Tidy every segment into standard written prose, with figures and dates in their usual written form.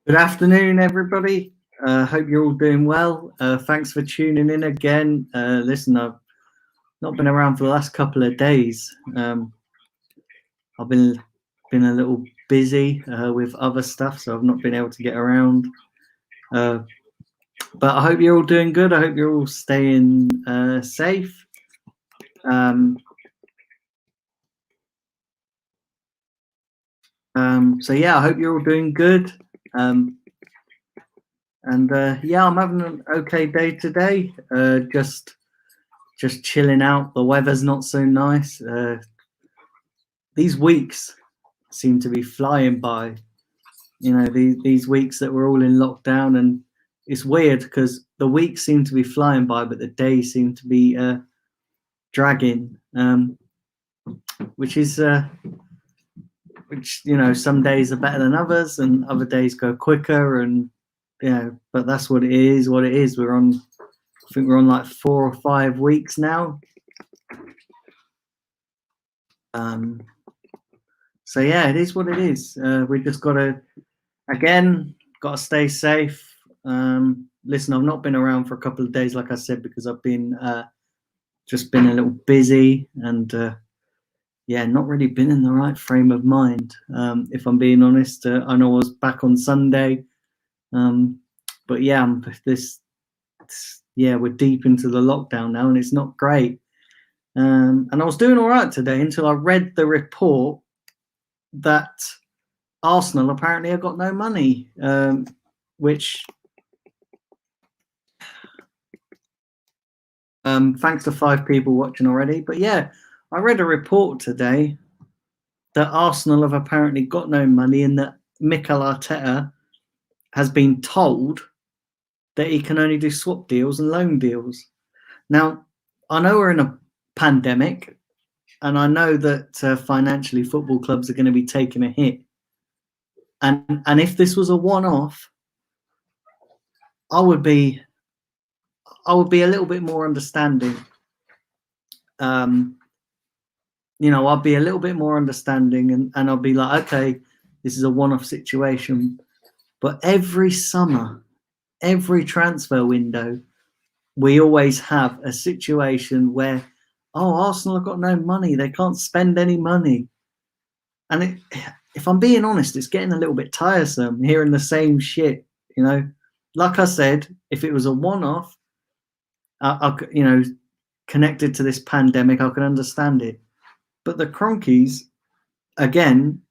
Good afternoon, everybody. Hope you're all doing well. Thanks for tuning in again. Listen, I've not been around for the last couple of days. I've been a little busy with other stuff, so I've not been able to get around. But I hope you're all doing good. I hope you're all staying safe. So yeah, I hope you're all doing good. Yeah, I'm having an okay day today. Just chilling out. The weather's not so nice. These weeks seem to be flying by. You know, these weeks that we're all in lockdown, and it's weird because the weeks seem to be flying by, but the days seem to be dragging. Which some days are better than others, and other days go quicker, and but that's what it is. What it is. I think we're on like 4 or 5 weeks now. So yeah, it is what it is. We just gotta stay safe. Listen, I've not been around for a couple of days, like I said, because I've been just been a little busy and not really been in the right frame of mind. If I'm being honest, I know I was back on Sunday, but we're deep into the lockdown now, and it's not great. And I was doing all right today until I read the report that Arsenal apparently have got no money, which thanks to 5 people watching already. But yeah, I read a report today that Arsenal have apparently got no money, and that Mikel Arteta has been told that he can only do swap deals and loan deals. Now, I know we're in a pandemic, and I know that financially football clubs are going to be taking a hit. And if this was a one-off, I would be a little bit more understanding. I'd be a little bit more understanding, and I'd be like, okay, this is a one-off situation. But every summer, every transfer window, we always have a situation where, Arsenal have got no money. They can't spend any money. And if I'm being honest, it's getting a little bit tiresome hearing the same shit, Like I said, if it was a one-off, connected to this pandemic, I can understand it. But the Cronkies, again,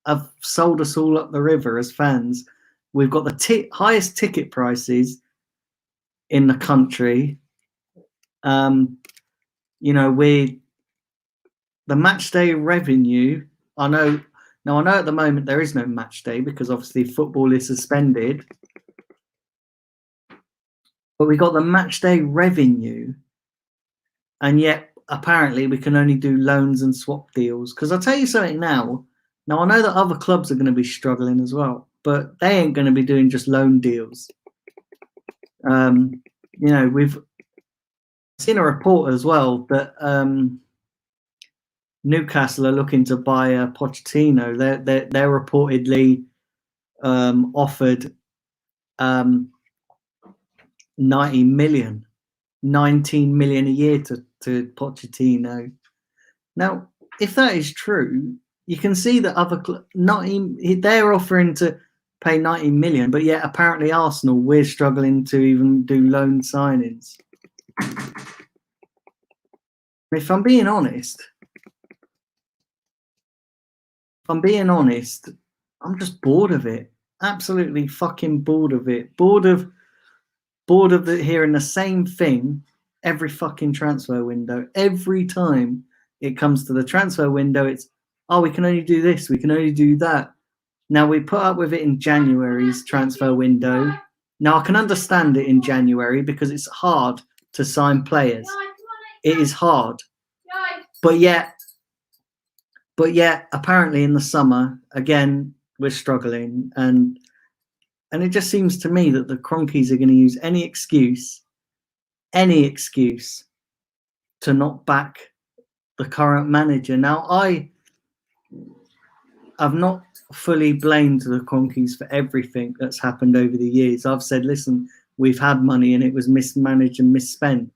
have sold us all up the river as fans. We've got the highest ticket prices in the country. The match day revenue, I know at the moment there is no match day because obviously football is suspended. But we got the match day revenue, and yet apparently we can only do loans and swap deals. Because I'll tell you something now. Now, I know that other clubs are going to be struggling as well, but they ain't going to be doing just loan deals. We've seen a report as well that Newcastle are looking to buy Pochettino. They're reportedly offered 19 million a year to Pochettino. Now, if that is true, you can see that they're offering to pay 90 million, but yet apparently Arsenal, we're struggling to even do loan signings. If I'm being honest, I'm just bored of it. Absolutely fucking bored of it. Bored of hearing the same thing every fucking transfer window. Every time it comes to the transfer window, it's, we can only do this, we can only do that. Now, we put up with it in January's transfer window. Now, I can understand it in January because it's hard to sign players. It is hard. But yet, apparently in the summer, again, we're struggling. And it just seems to me that the Cronkies are going to use any excuse to not back the current manager. Now, I've not fully blamed the Cronkies for everything that's happened over the years. I've said, listen, we've had money and it was mismanaged and misspent.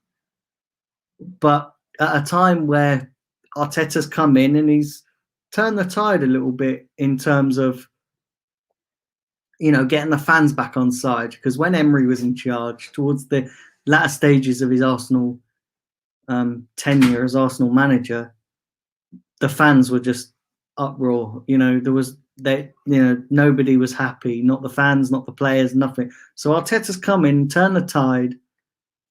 But at a time where Arteta's come in and he's turned the tide a little bit in terms of, you know, getting the fans back on side. Because when Emery was in charge, towards the latter stages of his Arsenal tenure as Arsenal manager, the fans were just uproar. You know, nobody was happy, not the fans, not the players, nothing. So Arteta's come in, turned the tide,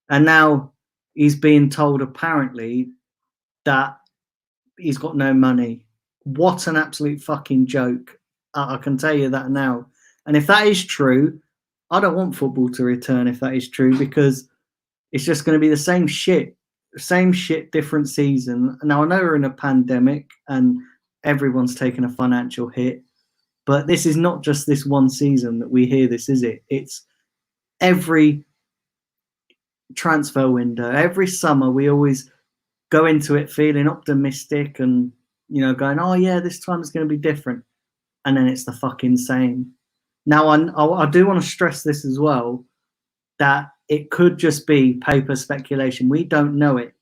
and now he's being told apparently that he's got no money. What an absolute fucking joke. I can tell you that now. And if that is true, I don't want football to return if that is true, because it's just going to be the same shit, different season. Now, I know we're in a pandemic and everyone's taken a financial hit, but this is not just this one season that we hear this, is it? It's every transfer window, every summer. We always go into it feeling optimistic and, you know, going, oh yeah, this time it's going to be different. And then it's the fucking same. Now, I do want to stress this as well, that it could just be paper speculation. We don't know it.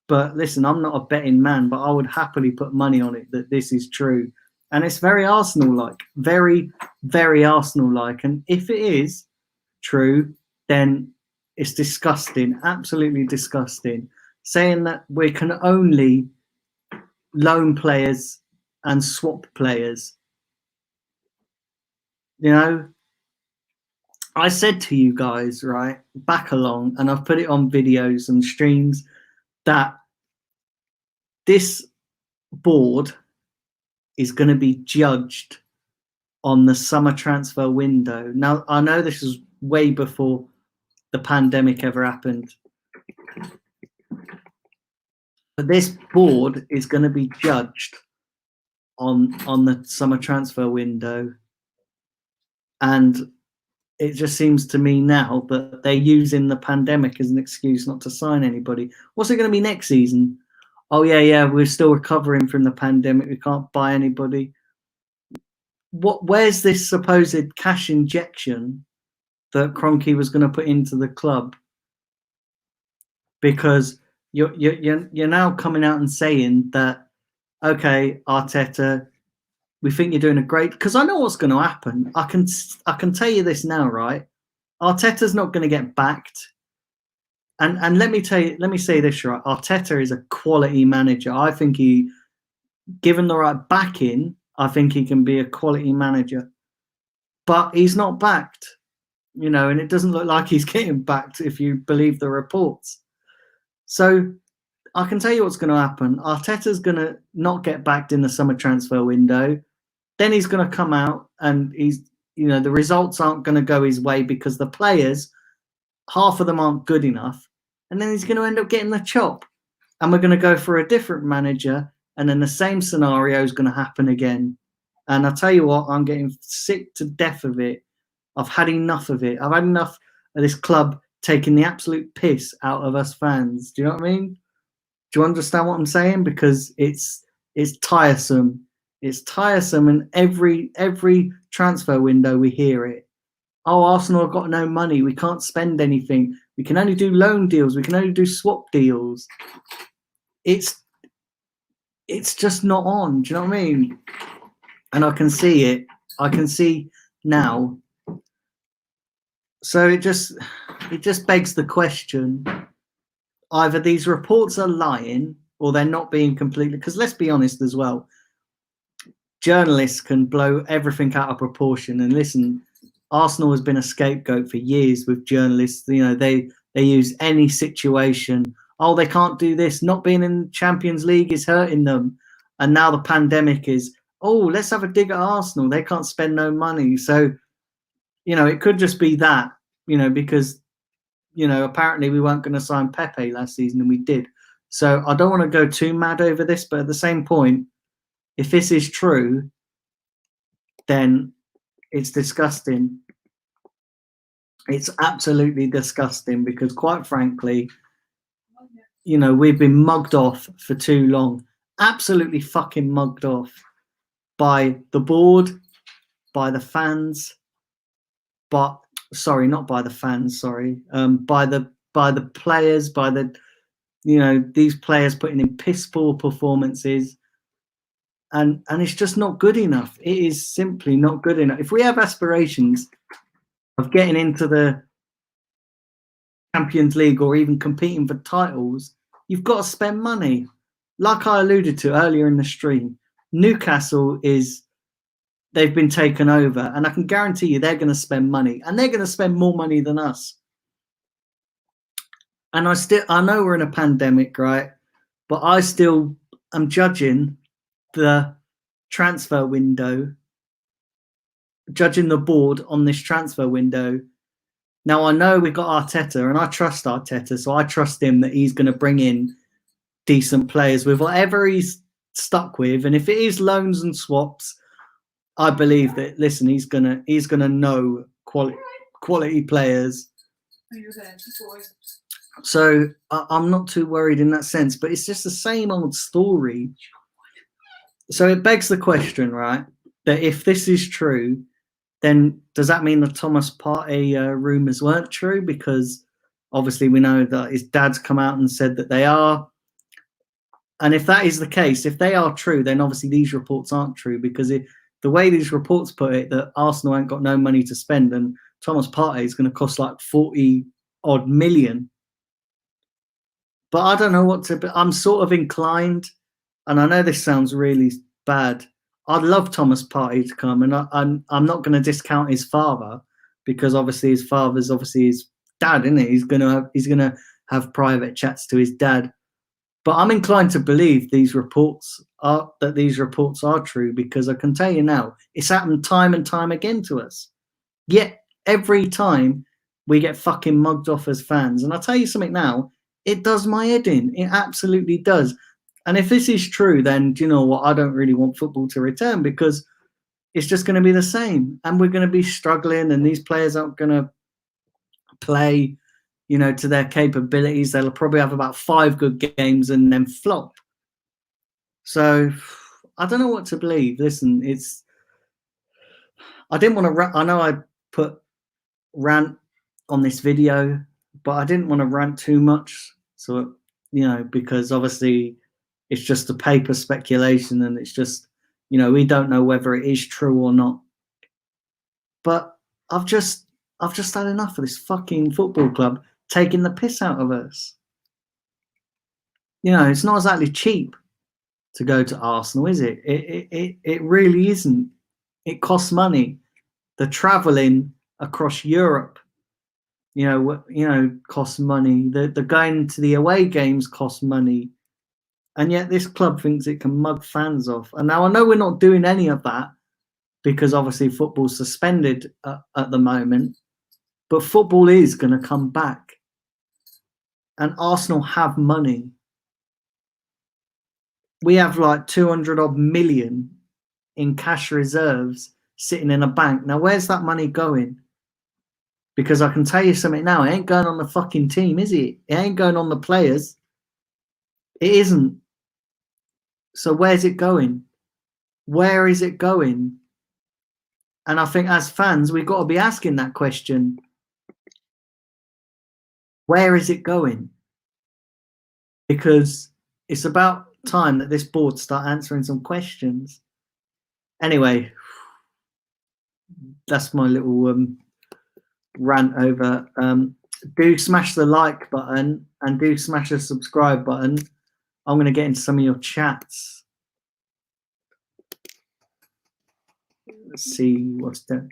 But listen, I'm not a betting man, but I would happily put money on it that this is true. And it's very Arsenal-like, very, very Arsenal-like. And if it is true, then it's disgusting, absolutely disgusting. Saying that we can only loan players and swap players. You know, I said to you guys, right, back along, and I've put it on videos and streams, that this board is going to be judged on the summer transfer window. Now, I know this is way before the pandemic ever happened, but this board is going to be judged on the summer transfer window. And it just seems to me now that they're using the pandemic as an excuse not to sign anybody. What's it going to be next season? Oh, yeah, we're still recovering from the pandemic. We can't buy anybody. Where's this supposed cash injection that Kroenke was going to put into the club? Because you're now coming out and saying that, okay, Arteta, we think you're doing a great. Because I know what's going to happen. I can tell you this now, right? Arteta's not going to get backed. And let me say this, right? Arteta is a quality manager. I think given the right backing, I think he can be a quality manager. But he's not backed, you know, and it doesn't look like he's getting backed if you believe the reports. So I can tell you what's going to happen. Arteta's going to not get backed in the summer transfer window. Then he's going to come out and the results aren't going to go his way because the players, half of them aren't good enough. And then he's going to end up getting the chop. And we're going to go for a different manager. And then the same scenario is going to happen again. And I tell you what, I'm getting sick to death of it. I've had enough of it. I've had enough of this club taking the absolute piss out of us fans. Do you know what I mean? Do you understand what I'm saying? Because it's tiresome. It's tiresome, and every transfer window we hear it. Oh, Arsenal have got no money. We can't spend anything. We can only do loan deals. We can only do swap deals. It's just not on. Do you know what I mean? And I can see it. I can see now. So it just begs the question: either these reports are lying, or they're not being completely. Because let's be honest as well. Journalists can blow everything out of proportion. And listen, Arsenal has been a scapegoat for years with journalists. You know, they use any situation. Oh, they can't do this. Not being in Champions League is hurting them. And now the pandemic is, oh, let's have a dig at Arsenal. They can't spend no money. So, you know, it could just be that, you know, because, you know, apparently we weren't going to sign Pepe last season and we did. So I don't want to go too mad over this, but at the same point, if this is true, then it's disgusting. It's absolutely disgusting because, quite frankly, you know, we've been mugged off for too long. Absolutely fucking mugged off. by the board, by the fans, but sorry, not by the fans, sorry, by the players, by the, you know, these players putting in piss poor performances, and it's just not good enough. It is simply not good enough. If we have aspirations of getting into the Champions League or even competing for titles, you've got to spend money. Like I alluded to earlier in the stream, Newcastle they've been taken over, and I can guarantee you they're going to spend money, and they're going to spend more money than us. And I know we're in a pandemic, right? But I still am judging the transfer window, judging the board on this transfer window. Now, I know we've got Arteta, and I trust Arteta, so I trust him that he's going to bring in decent players with whatever he's stuck with. And if it is loans and swaps, I believe that, listen, he's gonna know quality players. So I'm not too worried in that sense, but it's just the same old story. So it begs the question, right, that if this is true, then does that mean the Thomas Partey rumours weren't true? Because obviously we know that his dad's come out and said that they are. And if that is the case, if they are true, then obviously these reports aren't true, because the way these reports put it, that Arsenal ain't got no money to spend, and Thomas Partey is going to cost like 40 odd million. But I don't know what to. I'm sort of inclined, and I know this sounds really bad. I'd love Thomas Partey to come, and I'm not going to discount his father, because obviously his father's obviously his dad, isn't it? He's gonna have private chats to his dad. But I'm inclined to believe these reports are true, because I can tell you now, it's happened time and time again to us. Yet every time we get fucking mugged off as fans. And I'll tell you something now, it does my head in. It absolutely does. And if this is true, then do you know what? I don't really want football to return, because it's just going to be the same. And we're going to be struggling, and these players aren't going to play, you know, to their capabilities. They'll probably have about 5 good games and then flop. So I don't know what to believe. Listen, I didn't want to, I know I put rant on this video, but I didn't want to rant too much. So, you know, because obviously it's just a paper speculation, and it's just, you know, we don't know whether it is true or not. But I've just had enough of this fucking football club taking the piss out of us. You know, it's not exactly cheap to go to Arsenal, is it? It really isn't. It costs money. The travelling across Europe, you know, costs money. The going to the away games costs money, and yet this club thinks it can mug fans off. And now I know we're not doing any of that, because obviously football's suspended at the moment. But football is going to come back, and Arsenal have money. We have like 200 odd million in cash reserves sitting in a bank. Now, where's that money going? Because I can tell you something now, it ain't going on the fucking team, is it? It ain't going on the players. It isn't. So where's it going? Where is it going? And I think as fans, we've got to be asking that question. Where is it going? Because it's about time that this board start answering some questions. Anyway, that's my little rant over. Do smash the like button, and do smash the subscribe button. I'm going to get into some of your chats. Let's see what's there.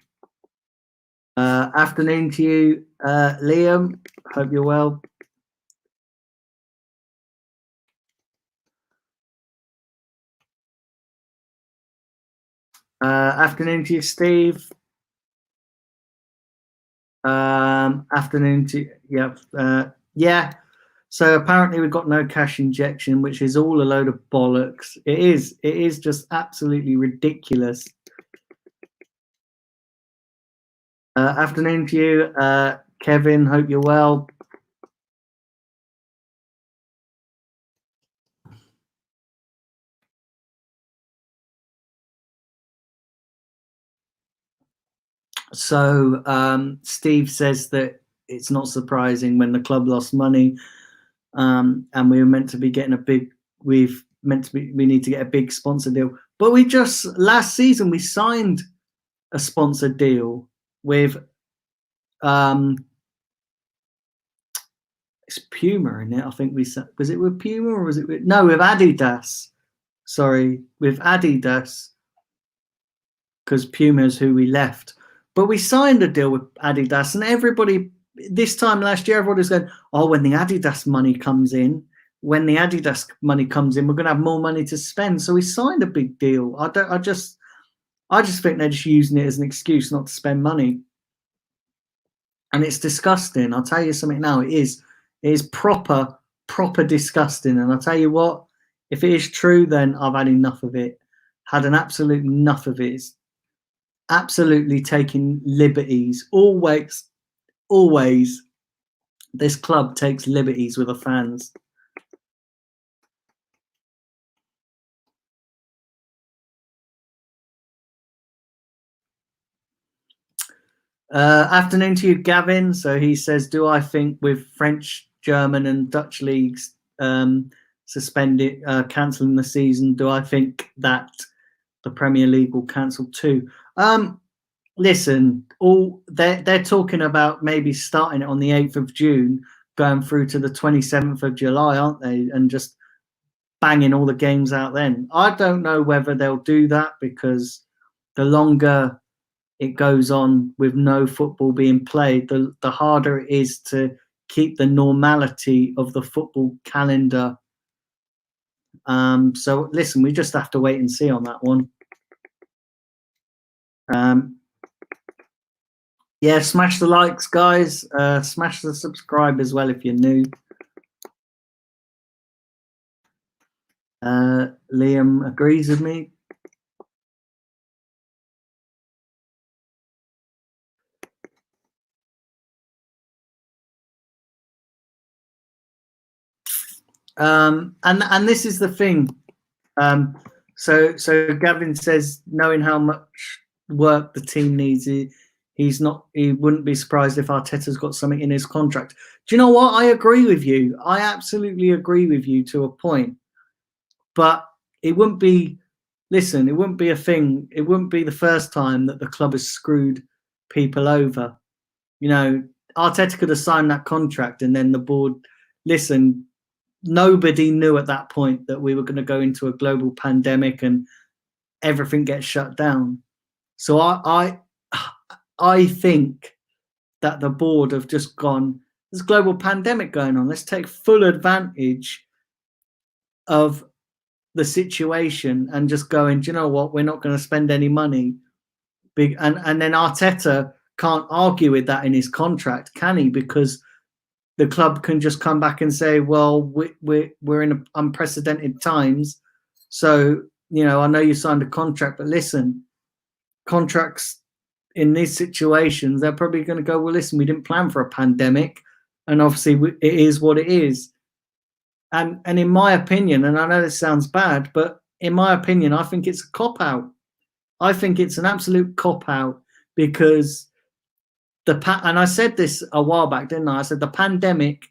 Afternoon to you, Liam. Hope you're well. Afternoon to you, Steve. Afternoon to yeah. So apparently we've got no cash injection, which is all a load of bollocks. It is just absolutely ridiculous. Afternoon to you, Kevin. Hope you're well. So Steve says that it's not surprising when the club lost money, and we were meant to be getting we need to get a big sponsor deal. But we just last season we signed a sponsor deal with it's Puma in it. I think was it with Puma or was it with Adidas? Sorry, with Adidas, because Puma's who we left. But we signed a deal with Adidas, and everybody this time last year, everybody was going, "Oh, when the Adidas money comes in, we're going to have more money to spend." So we signed a big deal. I just think they're just using it as an excuse not to spend money, and it's disgusting. I'll tell you something now. It is proper disgusting. And I'll tell you what, if it is true, then I've had enough of it. Had an absolute enough of it. It's absolutely taking liberties. Always, this club takes liberties with the fans. Afternoon to you, Gavin. So he says, do I think with French, German and Dutch leagues suspended, cancelling the season, do I think that the Premier League will cancel too? Listen, they're talking about maybe starting it on the 8th of June, going through to the 27th of July, aren't they? And just banging all the games out then. I don't know whether they'll do that, because the longer it goes on with no football being played, the harder it is to keep the normality of the football calendar. So listen, we just have to wait and see on that one. Yeah, smash the likes, guys. Smash the subscribe as well if you're new. Liam agrees with me. And this is the thing. So Gavin says, knowing how much work the team needs, he wouldn't be surprised if Arteta's got something in his contract. Do you know what? I agree with you. I absolutely agree with you to a point. But it wouldn't be a thing. It wouldn't be the first time that the club has screwed people over. You know, Arteta could have signed that contract and then the board, listen, nobody knew at that point that we were going to go into a global pandemic and everything gets shut down. So I think that the board have just gone, there's a global pandemic going on. Let's take full advantage of the situation and just going, do you know what? We're not going to spend any money. And then Arteta can't argue with that in his contract, can he? Because the club can just come back and say, well, we're in unprecedented times. So, you know, I know you signed a contract, but listen, contracts in these situations, they're probably going to go, well, listen, we didn't plan for a pandemic. And obviously it is what it is. And in my opinion, and I know this sounds bad, but in my opinion, I think it's a cop-out. I think it's an absolute cop-out, because and I said this a while back, didn't I? I said the pandemic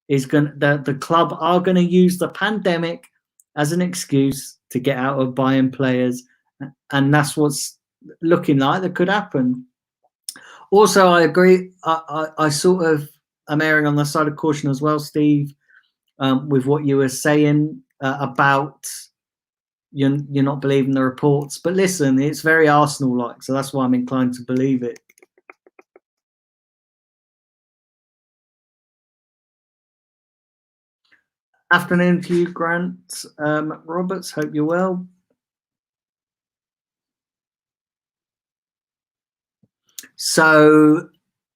is the club are going to use the pandemic as an excuse to get out of buying players, and that's what's looking like that could happen. Also, I agree. I sort of am erring on the side of caution as well, Steve, with what you were saying about you're not believing the reports. But listen, it's very Arsenal-like, so that's why I'm inclined to believe it. Afternoon to you, Grant Roberts. Hope you're well. So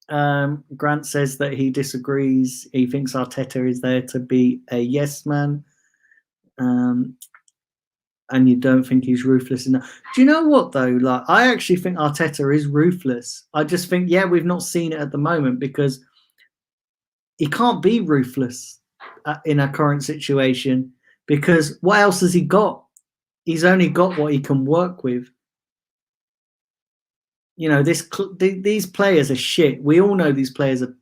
Grant says that he disagrees. He thinks Arteta is there to be a yes man. And you don't think he's ruthless enough. Do you know what, though? Like, I actually think Arteta is ruthless. I just think, yeah, we've not seen it at the moment because he can't be ruthless in our current situation, because what else has he got? He's only got what he can work with. you know, these players are shit. We all know these players are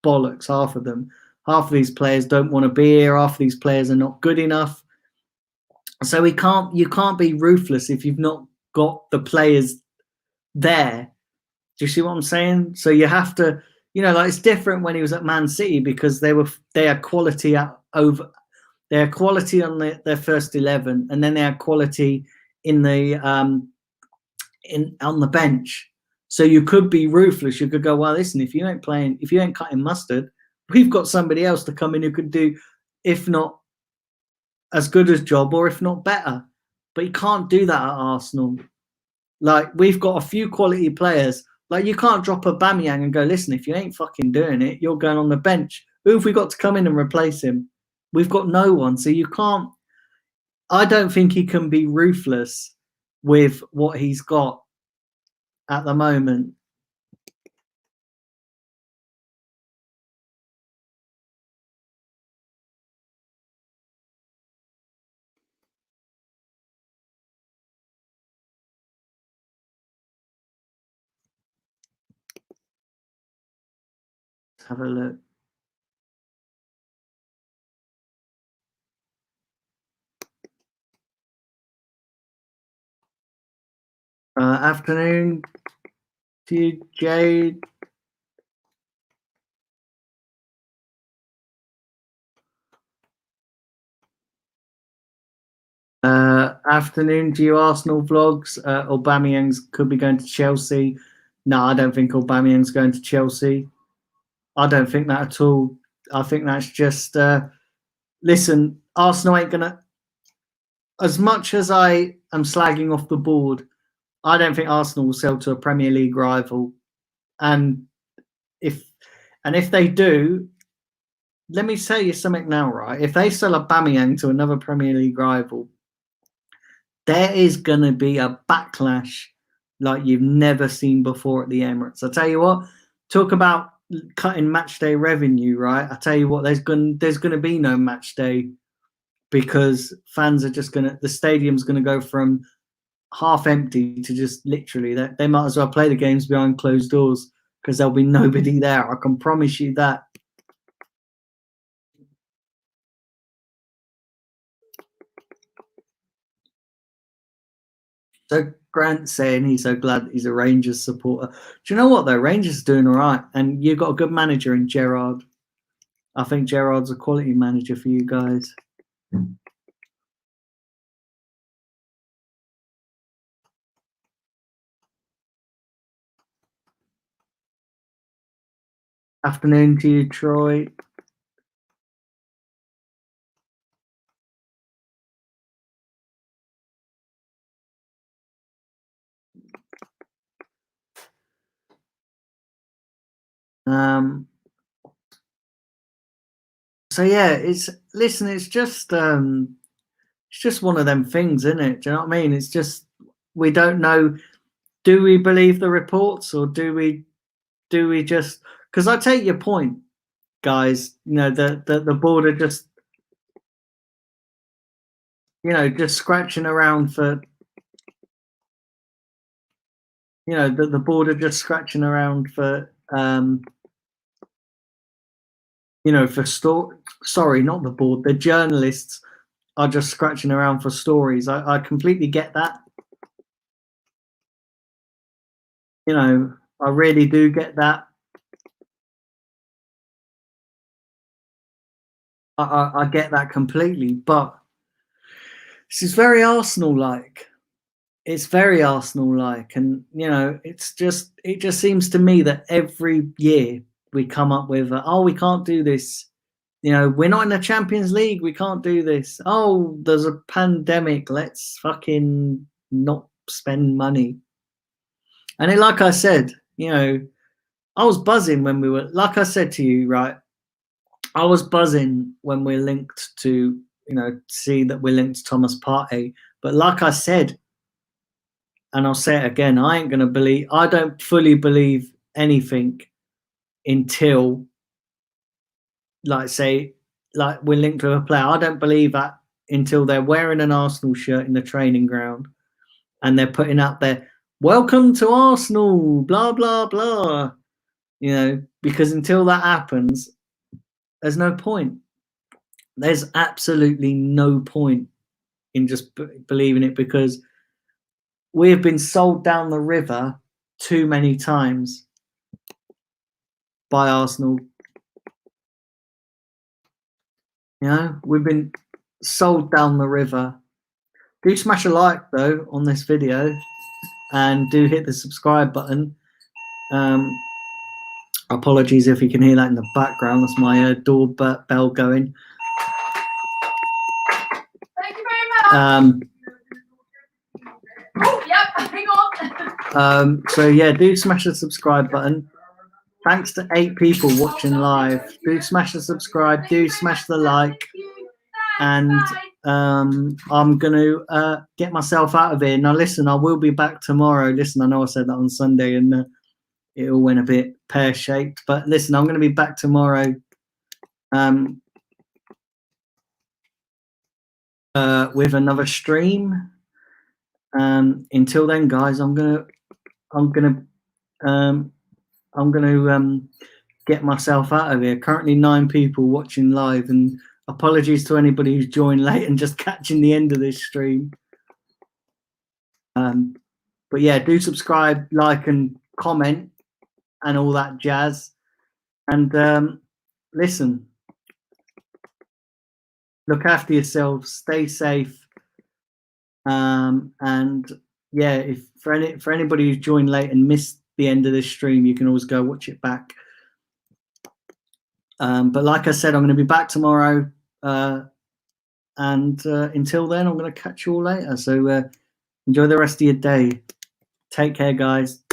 bollocks. Half of them. Half of these players don't want to be here. Half of these players are not good enough. So you can't be ruthless if you've not got the players there. Do you see what I'm saying? So you have to, you know, like it's different when he was at Man City because they had quality they had quality on their first 11, and then they had quality in the on the bench. So you could be ruthless. You could go, well, listen, if you ain't cutting mustard, we've got somebody else to come in who could do, if not as good as job, or if not better. But you can't do that at Arsenal. Like, we've got a few quality players. Like, you can't drop Aubameyang and go, listen, if you ain't fucking doing it, you're going on the bench. Who have we got to come in and replace him? We've got no one. So you can't. I don't think he can be ruthless with what he's got at the moment. Let's have a look. Afternoon to you, Jade. Afternoon to you, Arsenal vlogs. Aubameyang's could be going to Chelsea. No, I don't think Aubameyang's going to Chelsea. I don't think that at all. I think that's just listen. Arsenal ain't gonna. As much as I am slagging off the board, I don't think Arsenal will sell to a Premier League rival. And if they do, let me tell you something now, right? If they sell Aubameyang to another Premier League rival, there is going to be a backlash like you've never seen before at the Emirates. I tell you what, talk about cutting match day revenue, right? I tell you what, there's going to be no match day because fans are just going to, the stadium's going to go from half empty to just literally, they might as well play the games behind closed doors because there'll be nobody there. I can promise you that. So Grant's saying he's so glad he's a Rangers supporter. Do you know what though? Rangers are doing all right, and you've got a good manager in Gerrard. I think Gerrard's a quality manager for you guys. Afternoon to you, Troy. So yeah, it's just one of them things, isn't it? Do you know what I mean? It's just we don't know. Do we believe the reports or do we just? Because I take your point, guys. You know the board are just just scratching around for the board are just scratching around for sorry, not the board, the journalists are just scratching around for stories. I completely get that. I really do get that. I get that completely, but this is very Arsenal-like. It's very Arsenal-like, and it just seems to me that every year we come up with, we can't do this. We're not in the Champions League. We can't do this. Oh, there's a pandemic. Let's fucking not spend money. And then, like I said, I was buzzing when we were, like I said to you, right? I was buzzing when we're linked to, see that we're linked to Thomas Partey. But like I said, and I'll say it again, I don't fully believe anything until, like we're linked to a player. I don't believe that until they're wearing an Arsenal shirt in the training ground and they're putting out their welcome to Arsenal, blah, blah, blah. You know, because until that happens, there's no point. There's absolutely no point in just believing it, because we have been sold down the river too many times by Arsenal. You know, we've been sold down the river. Do smash a like though on this video, and do hit the subscribe button. Apologies if you can hear that in the background. That's my doorbell going. Thank you very much. Oh, yep, hang on. So yeah, do smash the subscribe button. Thanks to 8 people watching live. Do smash the subscribe, do smash the like, and I'm gonna get myself out of here. Now listen, I will be back tomorrow. Listen, I know I said that on Sunday and it all went a bit pear-shaped, but listen, I'm gonna be back tomorrow with another stream. Until then, guys, I'm gonna get myself out of here. Currently 9 people watching live, and apologies to anybody who's joined late and just catching the end of this stream. But yeah, do subscribe, like, and comment, and all that jazz. And listen, look after yourselves, stay safe. And yeah, if for anybody who's joined late and missed the end of this stream, you can always go watch it back. But like I said, I'm going to be back tomorrow, and until then, I'm going to catch you all later. So enjoy the rest of your day. Take care, guys.